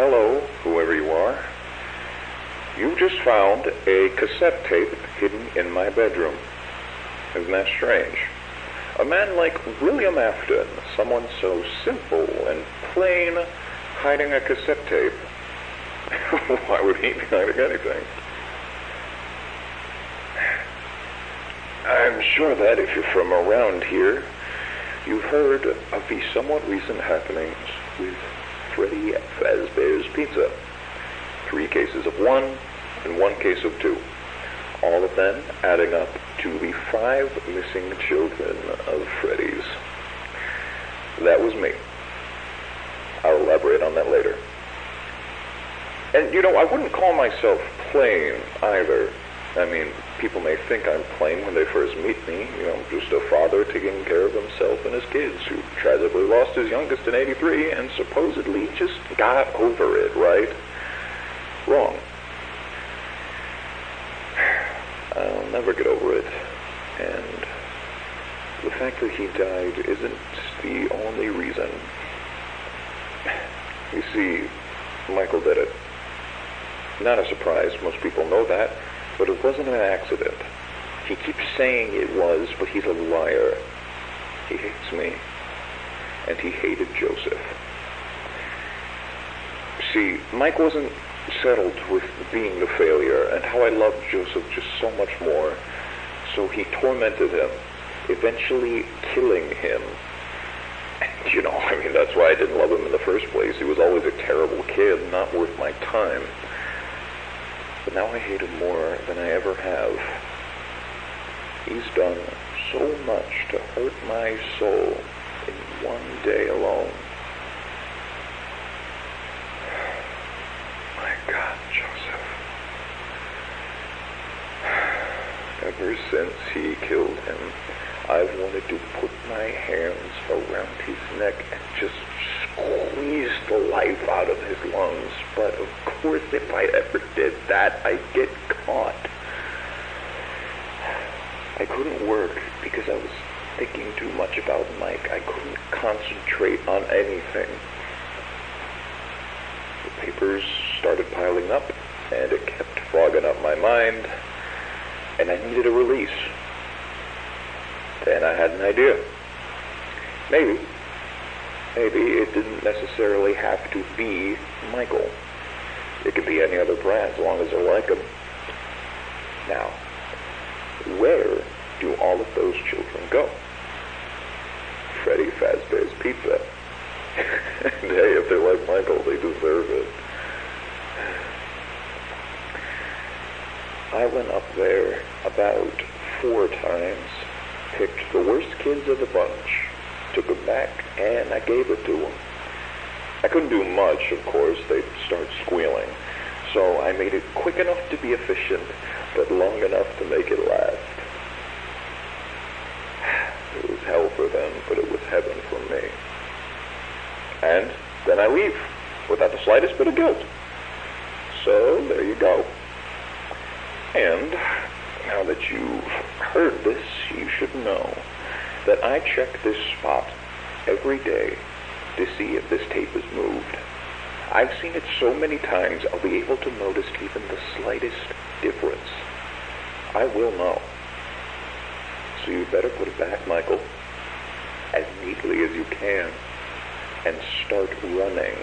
Hello, whoever you are. You just found a cassette tape hidden in my bedroom. Isn't that strange? A man like William Afton, someone so simple and plain, hiding a cassette tape. Why would he be hiding anything? I'm sure that if you're from around here, you've heard of the somewhat recent happenings with Freddy Fazbear's Pizza. 3 cases of 1 and 1 case of 2. All of them adding up to the 5 missing children of Freddy's. That was me. I'll elaborate on that later. And, I wouldn't call myself plain either. I mean, people may think I'm plain when they first meet me. Just a father taking care of himself and his kids who tragically lost his youngest in '83 and supposedly just got over it, right? Wrong. I'll never get over it. And the fact that he died isn't the only reason. You see, Michael did it. Not a surprise, most people know that, but it wasn't an accident. He keeps saying it was, but he's a liar. He hates me, and he hated Joseph. See, Mike wasn't settled with being the failure, and how I loved Joseph just so much more, so he tormented him, eventually killing him. And, that's why I didn't love him in the first place. He was always a terrible kid, not worth my time. But now I hate him more than I ever have. He's done so much to hurt my soul in one day alone. My God, Joseph. Ever since he killed him, I've wanted to put my hands around his neck and just squeeze the life out of his lungs. But of course, if I ever did that, I'd get caught. I couldn't work because I was thinking too much about Mike. I couldn't concentrate on anything. The papers started piling up, and it kept fogging up my mind, and I needed a release. Then I had an idea. Maybe it didn't necessarily have to be Michael. It could be any other brand as long as I like them. Now, where do all of those children go? Freddy Fazbear's Pizza. And hey, if they're like Michael, they deserve it. I went up there about 4 times, picked the worst kids of the bunch, took them back, and I gave it to them. I couldn't do much, of course. They'd start squealing. So I made it quick enough to be efficient, but long enough to make it last. It was hell for them, but it was heaven for me. And then I leave, without the slightest bit of guilt. So there you go. And now that you've heard this, you should know that I check this spot every day to see if this tape is moved. I've seen it so many times, I'll be able to notice even the slightest difference. I will know. So you better put it back, Michael, as neatly as you can, and start running.